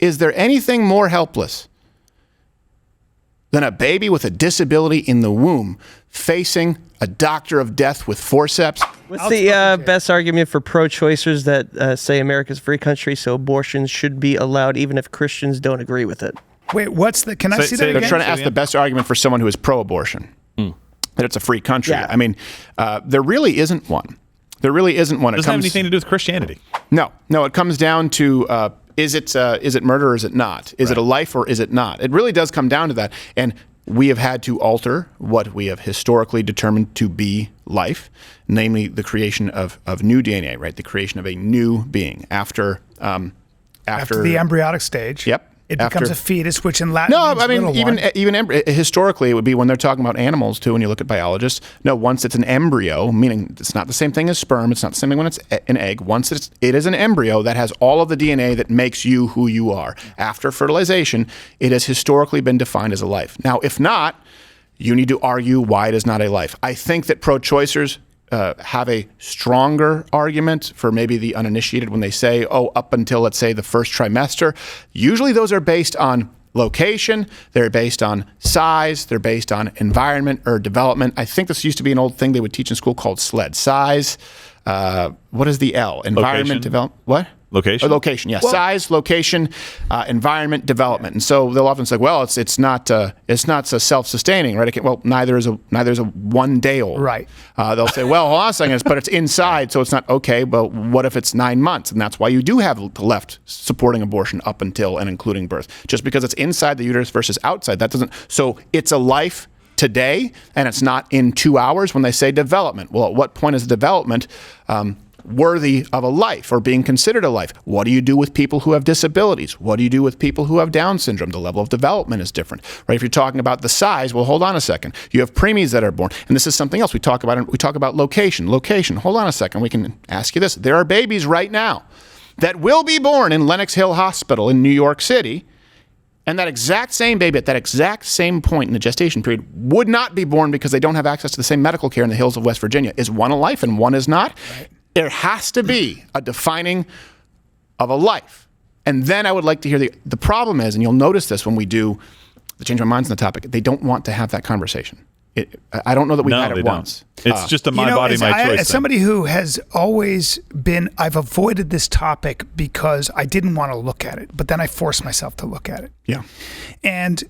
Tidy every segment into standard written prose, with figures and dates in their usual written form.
Is there anything more helpless than a baby with a disability in the womb facing a doctor of death with forceps? What's the best argument for pro-choicers that say America's a free country, so abortions should be allowed even if Christians don't agree with it? Wait, can I see that again? They're trying to ask the best argument for someone who is pro-abortion, that it's a free country. Yeah. I mean, there really isn't one. There really isn't one. It doesn't have anything to do with Christianity. No, it comes down to is it murder or is it not? Is it a life or is it not? It really does come down to that. And we have had to alter what we have historically determined to be life, namely the creation of new DNA, right? The creation of a new being after the embryonic stage. Yep. It becomes a fetus, which in Latin means I mean, little historically, it would be when they're talking about animals, too, when you look at biologists. No, once it's an embryo, meaning it's not the same thing as sperm, it's not the same thing when it's an egg. Once it is an embryo that has all of the DNA that makes you who you are. After fertilization, it has historically been defined as a life. Now, if not, you need to argue why it is not a life. I think that pro-choicers have a stronger argument for maybe the uninitiated when they say, up until, let's say, the first trimester. Usually those are based on location, they're based on size, they're based on environment or development. I think this used to be an old thing they would teach in school called SLED. Size, what is the L? Environment, development, what? Location? Location, yes. Well, size, location, environment, development. And so they'll often say, well, it's not so self-sustaining, right? Well, neither is a one-day-old. Right. They'll say, well, hold on a second, but it's inside, so it's not okay. But what if it's 9 months? And that's why you do have the left supporting abortion up until and including birth. Just because it's inside the uterus versus outside, that doesn't. So it's a life today, and it's not in 2 hours when they say development. Well, at what point is development worthy of a life or being considered a life? What do you do with people who have disabilities? What do you do with people who have Down syndrome? The level of development is different, right? If you're talking about the size, well, hold on a second. You have preemies that are born, and this is something else we talk about. We talk about location. Hold on a second. We can ask you this. There are babies right now that will be born in Lenox Hill Hospital in New York City, and that exact same baby at that exact same point in the gestation period would not be born because they don't have access to the same medical care in the hills of West Virginia. Is one a life and one is not? Right. There has to be a defining of a life. And then I would like to hear the problem is, and you'll notice this when we do the Change My Minds on the topic, they don't want to have that conversation. I don't know that we've had it once. It's just a my body, my choice. As somebody who has always been, I've avoided this topic because I didn't want to look at it, but then I forced myself to look at it. Yeah. And,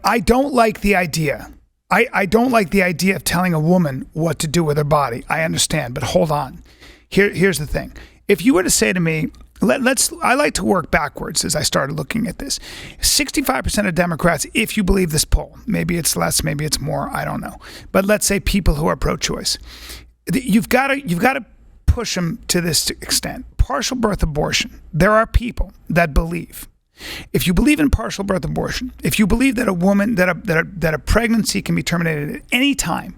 I don't like the idea. I don't like the idea of telling a woman what to do with her body. I understand, but hold on. Here's the thing. If you were to say to me, I like to work backwards as I started looking at this. 65% of Democrats, if you believe this poll, maybe it's less, maybe it's more, I don't know. But let's say people who are pro-choice, you've got to push them to this extent. Partial birth abortion. There are people that believe. If you believe in partial birth abortion, if you believe that a woman that a pregnancy can be terminated at any time,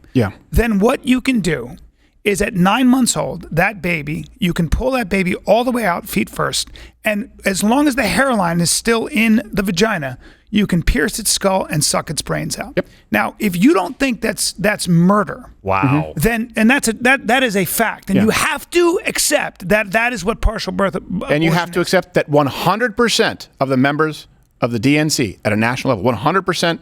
then what you can do is at 9 months old, that baby, you can pull that baby all the way out feet first, and as long as the hairline is still in the vagina, you can pierce its skull and suck its brains out. Yep. Now, if you don't think that's murder, then that is a fact, and you have to accept that is what partial birth abortion and you have to accept that 100% of the members of the DNC at a national level, 100%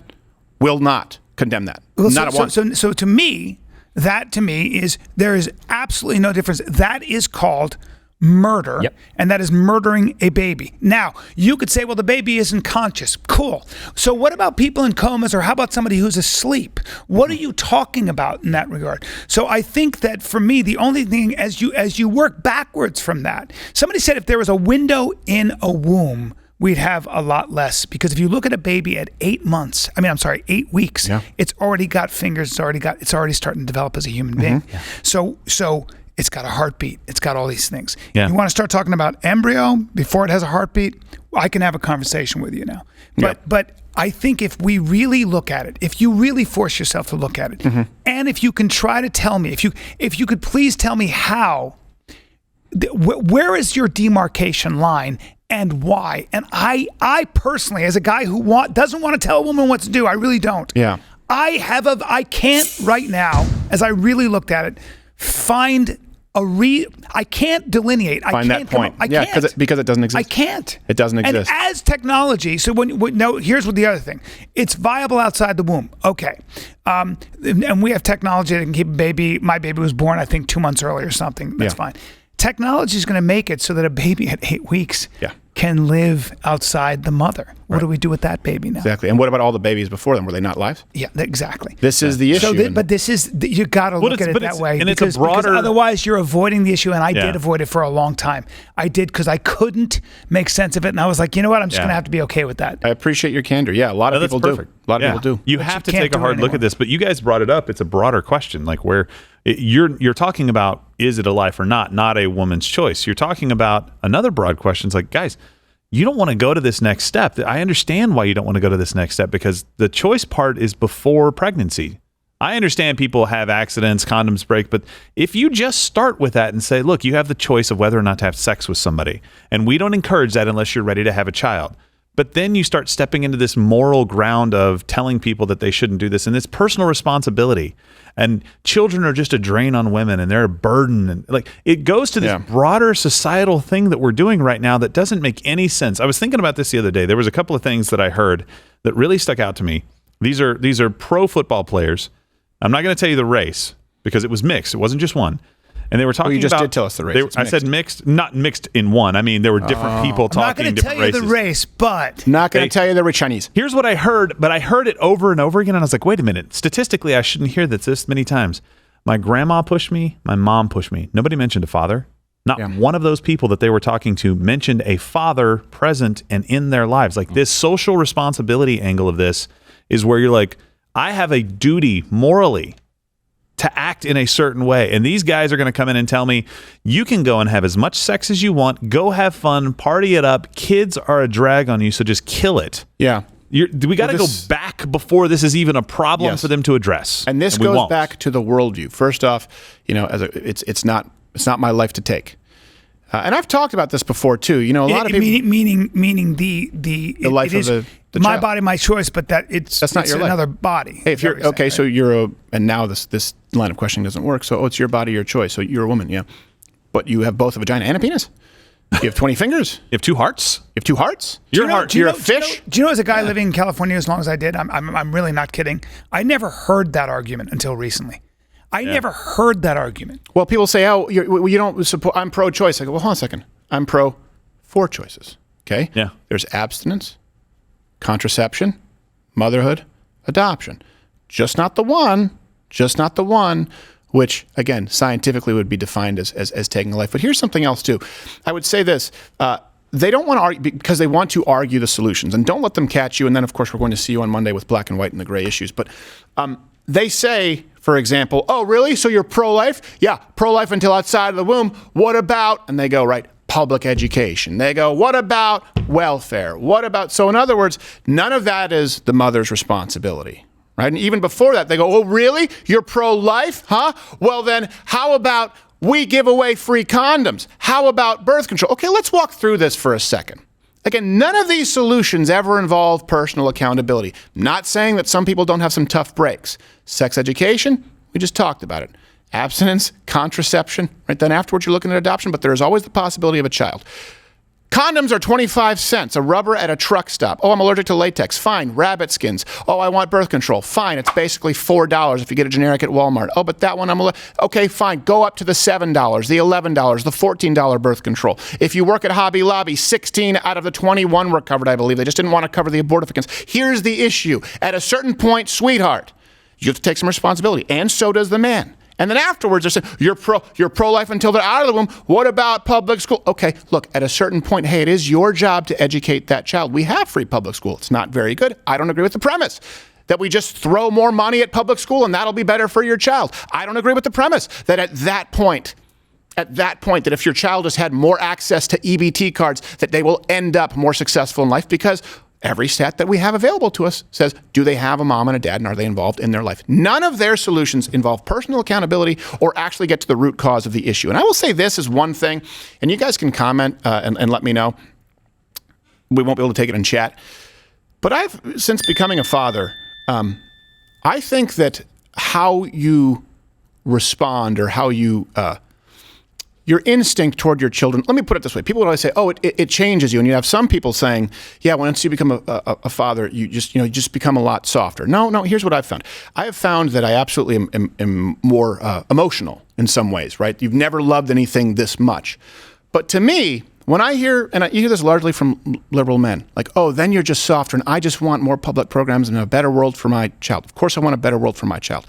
will not condemn that. Well, not at once. So to me, there is absolutely no difference. That is called murder, and that is murdering a baby. Now, you could say, well, the baby isn't conscious. Cool. So what about people in comas, or how about somebody who's asleep? What are you talking about in that regard? So I think that for me, the only thing, as you work backwards from that, somebody said if there was a window in a womb, we'd have a lot less, because if you look at a baby at 8 weeks, it's already got fingers, it's already starting to develop as a human being. Yeah. So it's got a heartbeat. It's got all these things. Yeah. You want to start talking about embryo before it has a heartbeat? I can have a conversation with you now. But I think if we really look at it, if you really force yourself to look at it, and if you can try to tell me, if you could please tell me how, where is your demarcation line and why? And I personally, as a guy who doesn't want to tell a woman what to do, I really don't. Yeah. I can't right now, as I really looked at it, find I can't delineate. Find that point. Because it doesn't exist. I can't. It doesn't exist. And as technology, so here's what the other thing. It's viable outside the womb. Okay. And we have technology that can keep a baby. My baby was born, I think, 2 months early or something. That's fine. Technology is going to make it so that a baby at 8 weeks can live outside the mother. What do we do with that baby now? Exactly. And what about all the babies before them? Were they not live? Yeah, exactly. This is the issue. But this is, you got to look at it that way. And because otherwise you're avoiding the issue. And I did avoid it for a long time. I did because I couldn't make sense of it. And I was like, you know what? I'm just going to have to be okay with that. I appreciate your candor. Yeah, a lot of people do. A lot of people do. You have to take a hard look at this. But you guys brought it up. It's a broader question, like where you're talking about, is it a life or not a woman's choice. You're talking about another broad question. It's like, guys, you don't want to go to this next step. I understand why you don't want to go to this next step, because the choice part is before pregnancy. I understand people have accidents, condoms break, but if you just start with that and say, look, you have the choice of whether or not to have sex with somebody, and we don't encourage that unless you're ready to have a child. But then you start stepping into this moral ground of telling people that they shouldn't do this, and it's personal responsibility. And children are just a drain on women, and they're a burden. And like, it goes to this broader societal thing that we're doing right now that doesn't make any sense. I was thinking about this the other day. There was a couple of things that I heard that really stuck out to me. These are pro football players. I'm not going to tell you the race because it was mixed. It wasn't just one. And they were talking about... You just did tell us the race. I said mixed, not mixed in one. I mean, there were different people talking in different races. I'm not going to tell you the race, but... Not going to tell you they were Chinese. Here's what I heard, but I heard it over and over again, and I was like, wait a minute. Statistically, I shouldn't hear this many times. My grandma pushed me. My mom pushed me. Nobody mentioned a father. Not one of those people that they were talking to mentioned a father present and in their lives. Like, this social responsibility angle of this is where you're like, I have a duty morally to act in a certain way. And these guys are going to come in and tell me, you can go and have as much sex as you want, go have fun, party it up. Kids are a drag on you, so just kill it. Yeah. We got to go back before this is even a problem for them to address. And this goes back to the worldview. First off, it's not my life to take. And I've talked about this before too. A lot of people meaning the life of the my child. Body, my choice, but that's not your life. Another body. Hey, if you're okay, right? So and now this line of questioning doesn't work. So it's your body, your choice. So you're a woman, but you have both a vagina and a penis. You have 20 fingers. You have 2 hearts. You have 2 hearts. You're a fish. Do you know, as a guy living in California as long as I did, I'm really not kidding. I never heard that argument until recently. I never heard that argument. Well, people say, "Oh, you don't support." I'm pro-choice. I go, "Well, hold on a second. I'm pro 4 choices." Okay. Yeah. There's abstinence, contraception, motherhood, adoption. Just not the one. Which, again, scientifically would be defined as taking a life. But here's something else too. I would say this. They don't want to argue because they want to argue the solutions, and don't let them catch you. And then, of course, we're going to see you on Monday with black and white and the gray issues. But they say, for example, "Oh, really? So you're pro-life?" Yeah, pro-life until outside of the womb. What about, and they go, right, public education. They go, what about welfare? What about, so in other words, none of that is the mother's responsibility, right? And even before that, they go, "Oh, really? You're pro-life, huh? Well, then how about we give away free condoms? How about birth control?" Okay, let's walk through this for a second. Again, none of these solutions ever involve personal accountability. Not saying that some people don't have some tough breaks. Sex education, we just talked about it. Abstinence, contraception, right? Then afterwards you're looking at adoption, but there is always the possibility of a child. Condoms are 25 cents, a rubber at a truck stop. Oh, I'm allergic to latex. Fine, rabbit skins. Oh, I want birth control. Fine, it's basically $4 if you get a generic at Walmart. Oh, but that one okay, fine, go up to the $7, the $11, the $14 birth control. If you work at Hobby Lobby, 16 out of the 21 were covered, I believe. They just didn't want to cover the abortificants. Here's the issue. At a certain point, sweetheart, you have to take some responsibility, and so does the man. And then afterwards, they're saying, you're pro-life until they're out of the womb. What about public school? Okay, look, at a certain point, hey, it is your job to educate that child. We have free public school. It's not very good. I don't agree with the premise that we just throw more money at public school and that'll be better for your child. I don't agree with the premise that at that point, that if your child has had more access to EBT cards, that they will end up more successful in life, because every stat that we have available to us says, do they have a mom and a dad, and are they involved in their life? None of their solutions involve personal accountability or actually get to the root cause of the issue. And I will say this is one thing, and you guys can comment and let me know. We won't be able to take it in chat. But since becoming a father, I think that how you respond or how you your instinct toward your children. Let me put it this way. People would always say, oh, it changes you. And you have some people saying, yeah, once you become a father, you just become a lot softer. No, here's what I've found. I have found that I absolutely am more emotional in some ways, right? You've never loved anything this much. But to me, when I hear, and you hear this largely from liberal men, like, oh, then you're just softer, and I just want more public programs and a better world for my child. Of course I want a better world for my child.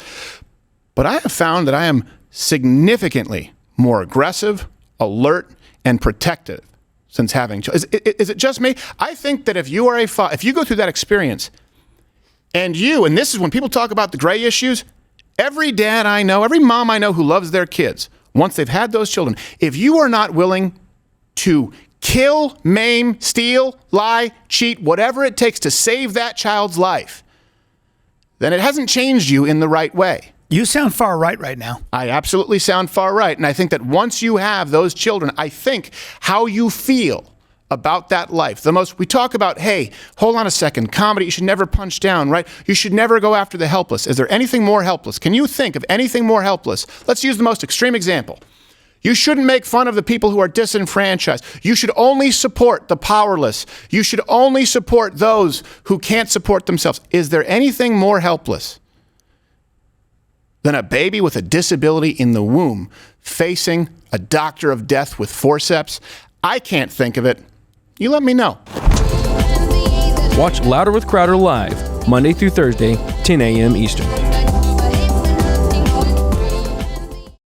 But I have found that I am significantly more aggressive, alert, and protective since having children. Is it just me? I think that if you are if you go through that experience, and this is when people talk about the gray issues, every dad I know, every mom I know who loves their kids, once they've had those children, if you are not willing to kill, maim, steal, lie, cheat, whatever it takes to save that child's life, then it hasn't changed you in the right way. You sound far right now. I absolutely sound far right. And I think that once you have those children, I think how you feel about that life, we talk about, hey, hold on a second, comedy, you should never punch down, right? You should never go after the helpless. Is there anything more helpless? Can you think of anything more helpless? Let's use the most extreme example. You shouldn't make fun of the people who are disenfranchised. You should only support the powerless. You should only support those who can't support themselves. Is there anything more helpless than a baby with a disability in the womb facing a doctor of death with forceps? I can't think of it. You let me know. Watch Louder with Crowder live, Monday through Thursday, 10 a.m. Eastern.